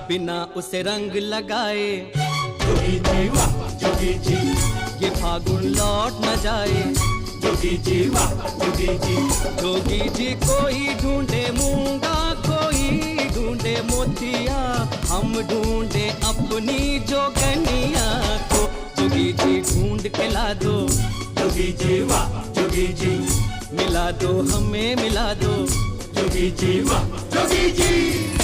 बिना उसे रंग लगाए। जोगी जी वाह जोगी जी, ये फागुन लौट न जाए। जोगी जी वाह जोगी जी, जोगी जी कोई ढूंढे मूंगा, कोई ढूंढे मोतिया, हम ढूंढे अपनी जोगनिया को। जोगी जी ढूंढ के ला दो। जोगी जी वाह जोगी जी, मिला दो हमें मिला दो। जोगी जी वाह जोगी जी।